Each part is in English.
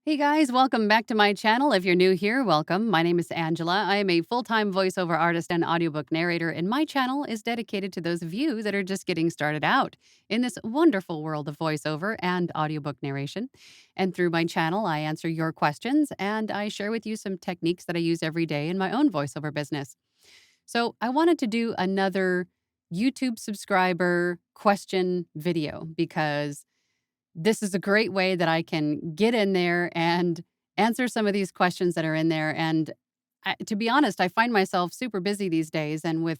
Hey guys, welcome back to my channel. If you're new here, welcome. My name is Angela. I am a full-time voiceover artist and audiobook narrator, and my channel is dedicated to those of you that are just getting started out in this wonderful world of voiceover and audiobook narration. And through my channel, I answer your questions and I share with you some techniques that I use every day in my own voiceover business. So, I wanted to do another YouTube subscriber question video because this is a great way that I can get in there and answer some of these questions that are in there. And to be honest, I find myself super busy these days. And with,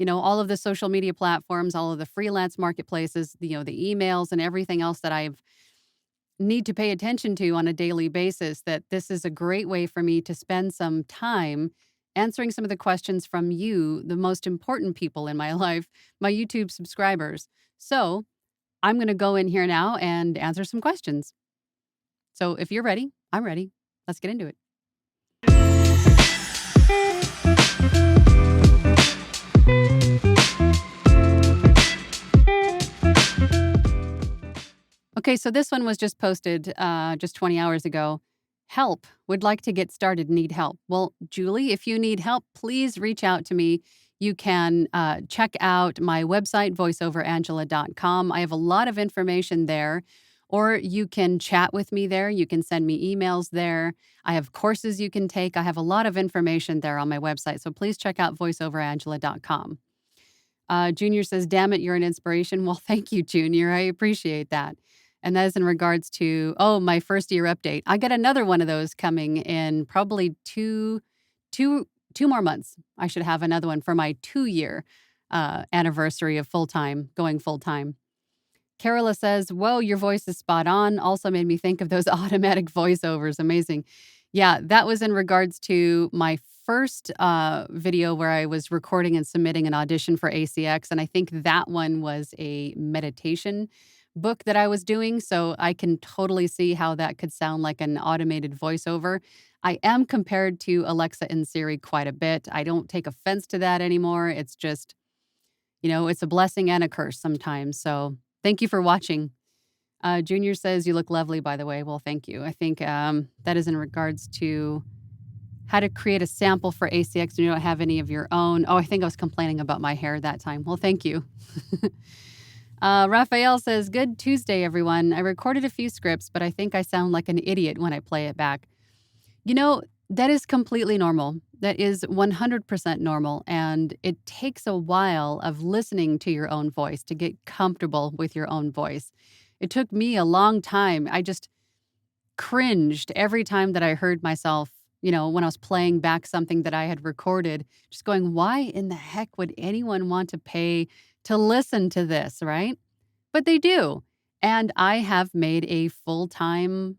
all of the social media platforms, all of the freelance marketplaces, the emails and everything else that I've need to pay attention to on a daily basis, that this is a great way for me to spend some time answering some of the questions from you, the most important people in my life, my YouTube subscribers. So I'm going to go in here now and answer some questions. So if you're ready, I'm ready. Let's get into it. Okay, so this one was just posted just 20 hours ago. Help, would like to get started, need help. Well, Julie, if you need help, please reach out to me. You can check out my website, voiceoverangela.com. I have a lot of information there, or you can chat with me there. You can send me emails there. I have courses you can take. I have a lot of information there on my website. So please check out voiceoverangela.com. Junior says, damn it, you're an inspiration. Well, thank you, Junior. I appreciate that. And that is in regards to, my first year update. I got another one of those coming in probably two more months. I should have another one for my 2-year anniversary of going full time. Carola says, whoa, your voice is spot on. Also made me think of those automatic voiceovers. Amazing. Yeah, that was in regards to my first video where I was recording and submitting an audition for ACX. And I think that one was a meditation book that I was doing. So I can totally see how that could sound like an automated voiceover. I am compared to Alexa and Siri quite a bit. I don't take offense to that anymore. It's just, it's a blessing and a curse sometimes. So thank you for watching. Junior says, you look lovely, by the way. Well, thank you. I think that is in regards to how to create a sample for ACX when you don't have any of your own. Oh, I think I was complaining about my hair that time. Well, thank you. Raphael says, good Tuesday, everyone. I recorded a few scripts, but I think I sound like an idiot when I play it back. That is completely normal. That is 100% normal. And it takes a while of listening to your own voice to get comfortable with your own voice. It took me a long time. I just cringed every time that I heard myself, when I was playing back something that I had recorded, just going, why in the heck would anyone want to pay to listen to this, right? But they do. And I have made a full-time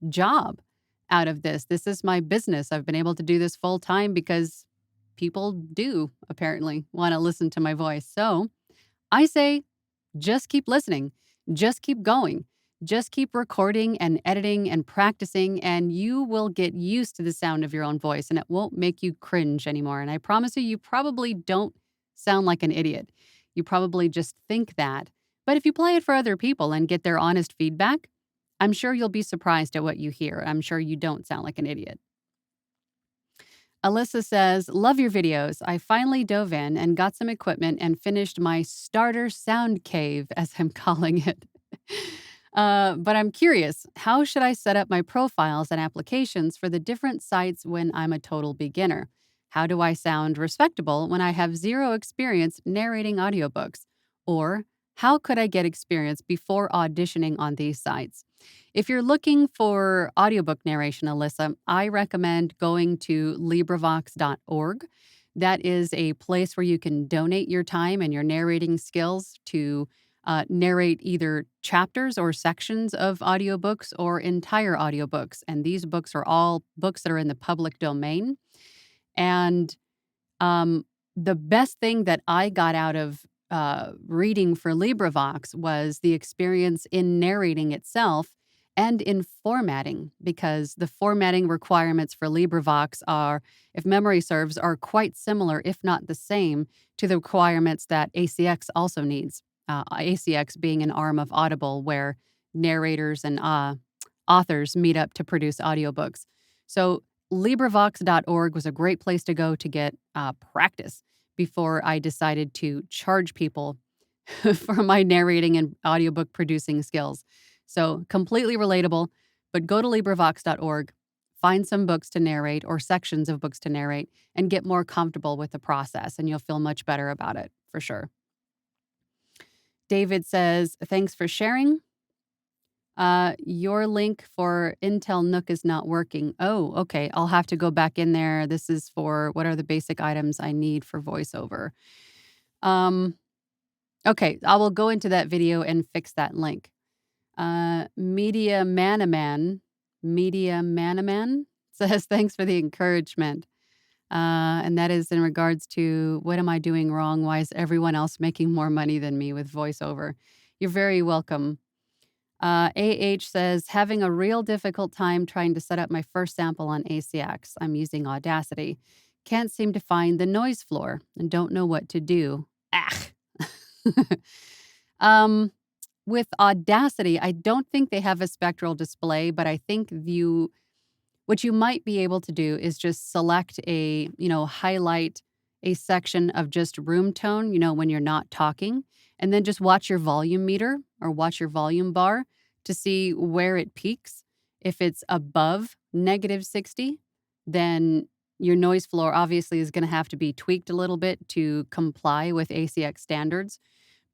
job out of this. This is my business. I've been able to do this full time because people do apparently want to listen to my voice. So I say, just keep listening, just keep going, just keep recording and editing and practicing, and you will get used to the sound of your own voice and it won't make you cringe anymore. And I promise you, you probably don't sound like an idiot. You probably just think that. But if you play it for other people and get their honest feedback, I'm sure you'll be surprised at what you hear. I'm sure you don't sound like an idiot. Alyssa says, love your videos. I finally dove in and got some equipment and finished my starter sound cave, as I'm calling it. But I'm curious, how should I set up my profiles and applications for the different sites when I'm a total beginner? How do I sound respectable when I have zero experience narrating audiobooks? Or how could I get experience before auditioning on these sites? If you're looking for audiobook narration, Alyssa, I recommend going to LibriVox.org. That is a place where you can donate your time and your narrating skills to narrate either chapters or sections of audiobooks or entire audiobooks. And these books are all books that are in the public domain. And the best thing that I got out of reading for LibriVox was the experience in narrating itself and in formatting, because the formatting requirements for LibriVox are, if memory serves, are quite similar, if not the same, to the requirements that ACX also needs. ACX being an arm of Audible, where narrators and authors meet up to produce audiobooks. So LibriVox.org was a great place to go to get practice before I decided to charge people for my narrating and audiobook producing skills. So completely relatable, but go to LibriVox.org, find some books to narrate or sections of books to narrate, and get more comfortable with the process, and you'll feel much better about it for sure. David says, thanks for sharing. Your link for Intel Nook is not working. Oh, okay. I'll have to go back in there. This is for what are the basic items I need for voiceover. Okay, I will go into that video and fix that link. Media Manaman says, thanks for the encouragement. And that is in regards to what am I doing wrong? Why is everyone else making more money than me with voiceover? You're very welcome. says, having a real difficult time trying to set up my first sample on ACX. I'm using Audacity. Can't seem to find the noise floor and don't know what to do. Ah. With Audacity, I don't think they have a spectral display, but I think what you might be able to do is just select highlight a section of just room tone, when you're not talking, and then just watch your volume meter or watch your volume bar to see where it peaks. If it's above -60, then your noise floor obviously is going to have to be tweaked a little bit to comply with ACX standards.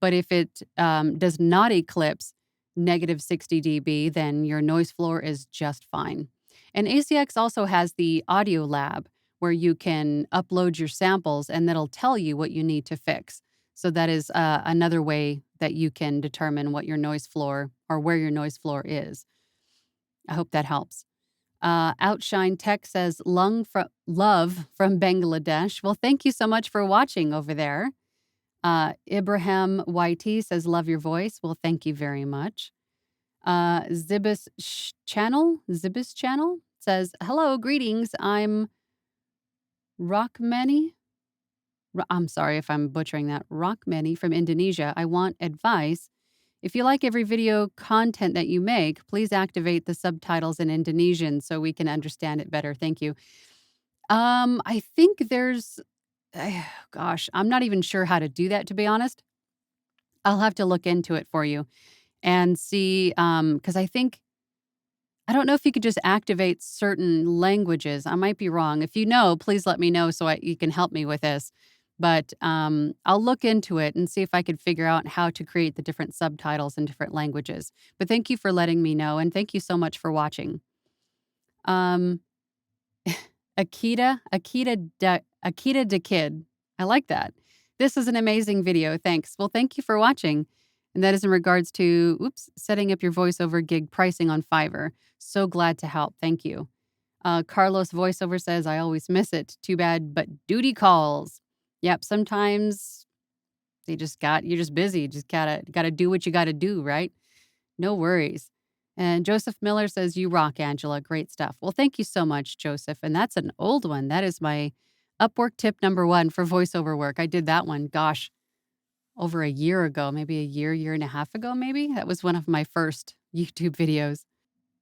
But if it does not eclipse -60 dB, then your noise floor is just fine. And ACX also has the Audio Lab where you can upload your samples and that'll tell you what you need to fix. So that is another way that you can determine what your noise floor or where your noise floor is. I hope that helps. Outshine Tech says, love from Bangladesh. Well, thank you so much for watching over there. Ibrahim YT says, love your voice. Well, thank you very much. Zibis Channel says, hello, greetings. I'm Rockmany. I'm sorry if I'm butchering that. Rockmany from Indonesia. I want advice. If you like every video content that you make, please activate the subtitles in Indonesian so we can understand it better. Thank you. I think there's, gosh, I'm not even sure how to do that, to be honest. I'll have to look into it for you and see, because I don't know if you could just activate certain languages. I might be wrong. If you know, please let me know so you can help me with this. But I'll look into it and see if I could figure out how to create the different subtitles in different languages. But thank you for letting me know, and thank you so much for watching. Um, Akita the Kid. I like that. This is an amazing video. Thanks. Well, thank you for watching. And that is in regards to, setting up your voiceover gig pricing on Fiverr. So glad to help. Thank you. Carlos Voiceover says, I always miss it. Too bad, but duty calls. Yep, sometimes you're just busy. Just gotta do what you gotta do, right? No worries. And Joseph Miller says, you rock, Angela. Great stuff. Well, thank you so much, Joseph. And that's an old one. That is my Upwork tip number 1 for voiceover work. I did that one, gosh, over a year ago, maybe a year and a half ago, maybe. That was one of my first YouTube videos.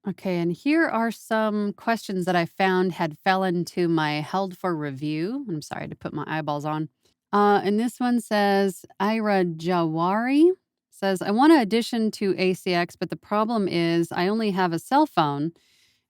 Okay, and here are some questions that I found had fell into my held for review. I'm sorry to put my eyeballs on. And this one says, Ira Jawari says, I want to audition to ACX, but the problem is I only have a cell phone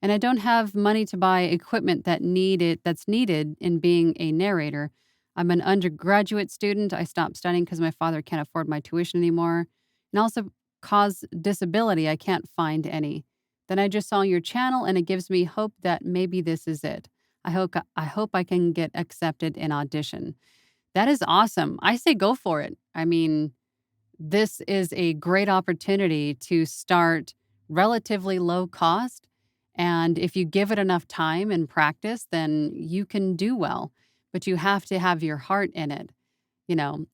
and I don't have money to buy equipment that's needed in being a narrator. I'm an undergraduate student. I stopped studying because my father can't afford my tuition anymore. And also cause disability, I can't find any. Then I just saw your channel and it gives me hope that maybe this is it. I hope I can get accepted in audition. That is awesome. I say go for it. I mean, this is a great opportunity to start relatively low cost. And if you give it enough time and practice, then you can do well. But you have to have your heart in it.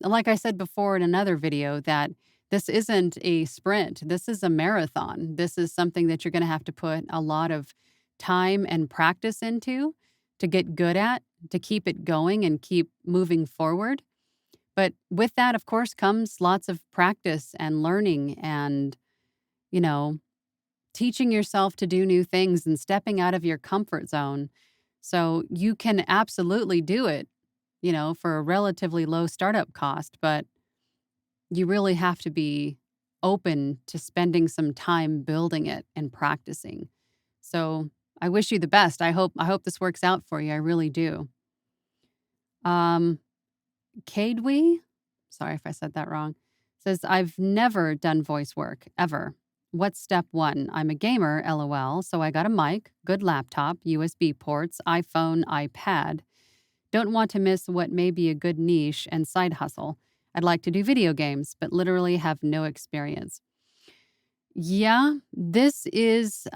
Like I said before in another video, that this isn't a sprint. This is a marathon. This is something that you're going to have to put a lot of time and practice into to get good at, to keep it going and keep moving forward. But with that, of course, comes lots of practice and learning and, teaching yourself to do new things and stepping out of your comfort zone. So you can absolutely do it, for a relatively low startup cost, but you really have to be open to spending some time building it and practicing. So I wish you the best. I hope this works out for you. I really do. Um, Kadwi, sorry if I said that wrong, says, I've never done voice work, ever. What's step one? I'm a gamer, LOL, so I got a mic, good laptop, USB ports, iPhone, iPad. Don't want to miss what may be a good niche and side hustle. I'd like to do video games, but literally have no experience. Yeah, this is,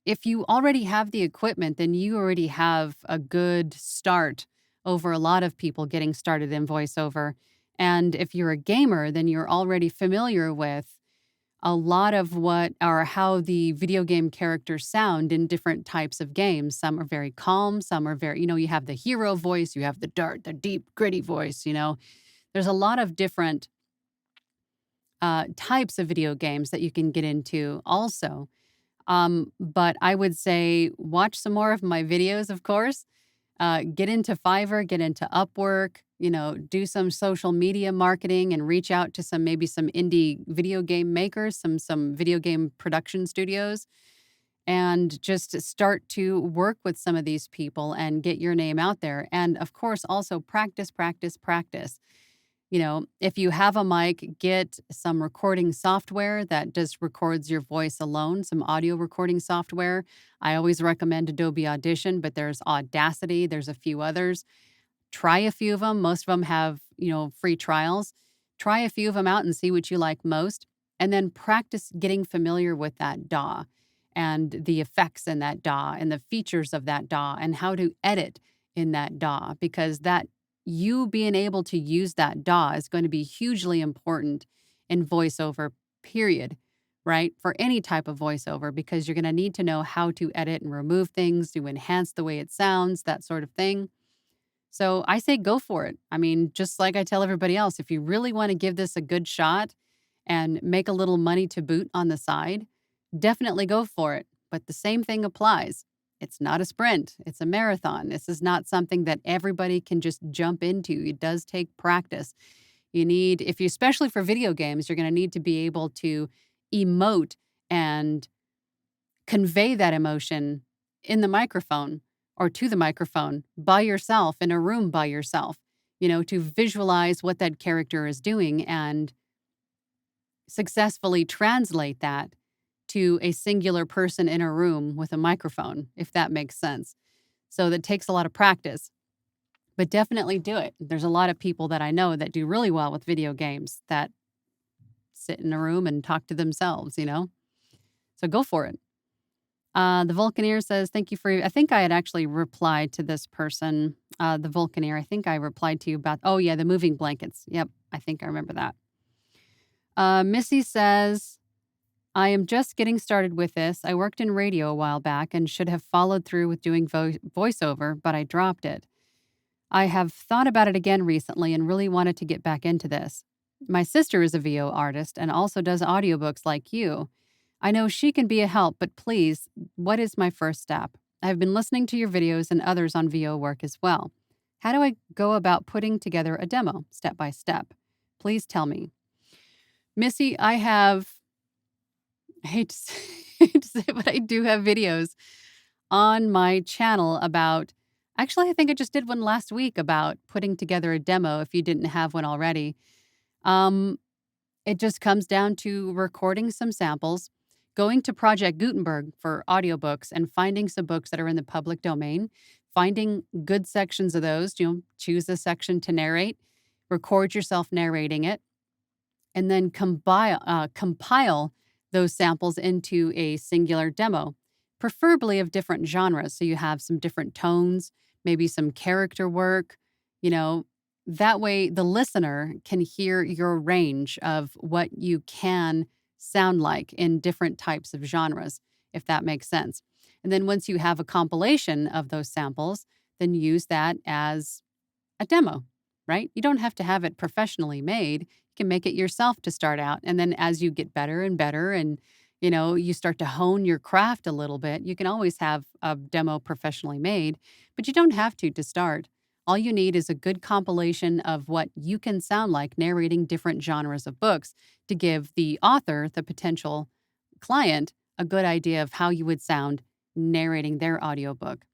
if you already have the equipment, then you already have a good start over a lot of people getting started in voiceover. And if you're a gamer, then you're already familiar with a lot of what or how the video game characters sound in different types of games. Some are very calm, some are very, you have the hero voice, you have the dark, the deep, gritty voice. There's a lot of different types of video games that you can get into also. But I would say watch some more of my videos, of course. Get into Fiverr, get into Upwork, do some social media marketing and reach out to maybe some indie video game makers, some video game production studios, and just start to work with some of these people and get your name out there. And of course, also practice, practice, practice. If you have a mic, get some recording software that just records your voice alone, some audio recording software. I always recommend Adobe Audition, but there's Audacity, there's a few others. Try a few of them. Most of them have, free trials. Try a few of them out and see what you like most. And then practice getting familiar with that DAW and the effects in that DAW and the features of that DAW and how to edit in that DAW, because that you being able to use that DAW is going to be hugely important in voiceover, period, right? For any type of voiceover, because you're going to need to know how to edit and remove things to enhance the way it sounds, that sort of thing. So I say go for it. I mean, just like I tell everybody else, if you really want to give this a good shot and make a little money to boot on the side, definitely go for it. But the same thing applies. It's not a sprint, it's a marathon. This is not something that everybody can just jump into. It does take practice. If you, especially for video games, you're going to need to be able to emote and convey that emotion in the microphone or to the microphone by yourself in a room by yourself, to visualize what that character is doing and successfully translate that to a singular person in a room with a microphone, if that makes sense. So that takes a lot of practice, but definitely do it. There's a lot of people that I know that do really well with video games that sit in a room and talk to themselves. So go for it. The Vulcaneer says, thank you for, I think I had actually replied to this person, the Vulcaneer. I think I replied to you about, oh yeah, the moving blankets. Yep, I think I remember that. Missy says, I am just getting started with this. I worked in radio a while back and should have followed through with doing voiceover, but I dropped it. I have thought about it again recently and really wanted to get back into this. My sister is a VO artist and also does audiobooks like you. I know she can be a help, but please, what is my first step? I've been listening to your videos and others on VO work as well. How do I go about putting together a demo, step by step? Please tell me. Missy, I hate to hate to say it, but I do have videos on my channel about, actually, I think I just did one last week about putting together a demo if you didn't have one already. It just comes down to recording some samples, going to Project Gutenberg for audiobooks and finding some books that are in the public domain, finding good sections of those, choose a section to narrate, record yourself narrating it, and then compile those samples into a singular demo, preferably of different genres. So you have some different tones, maybe some character work, that way the listener can hear your range of what you can sound like in different types of genres, if that makes sense. And then once you have a compilation of those samples, then use that as a demo, right? You don't have to have it professionally made. You can make it yourself to start out. And then as you get better and better and you start to hone your craft a little bit, you can always have a demo professionally made, but you don't have to start. All you need is a good compilation of what you can sound like narrating different genres of books to give the author, the potential client, a good idea of how you would sound narrating their audiobook.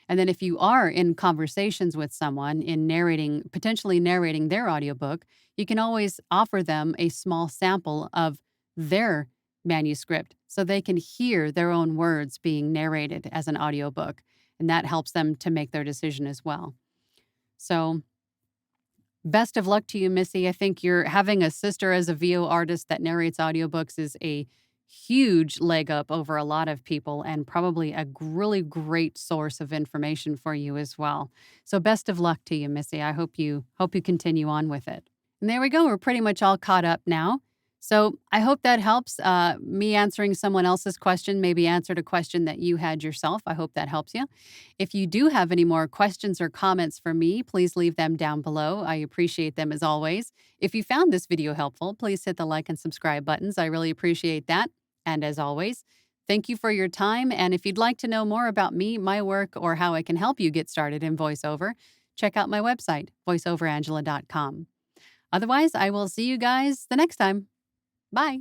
And then if you are in conversations with someone in potentially narrating their audiobook, you can always offer them a small sample of their manuscript so they can hear their own words being narrated as an audiobook. And that helps them to make their decision as well. So, best of luck to you, Missy. I think you're having a sister as a VO artist that narrates audiobooks is a huge leg up over a lot of people and probably a really great source of information for you as well. So best of luck to you, Missy. I hope you continue on with it. And there we go. We're pretty much all caught up now. So I hope that helps. Me answering someone else's question maybe answered a question that you had yourself. I hope that helps you. If you do have any more questions or comments for me, please leave them down below. I appreciate them as always. If you found this video helpful, please hit the like and subscribe buttons. I really appreciate that. And as always, thank you for your time. And if you'd like to know more about me, my work, or how I can help you get started in voiceover, check out my website, voiceoverangela.com. Otherwise, I will see you guys the next time. Bye.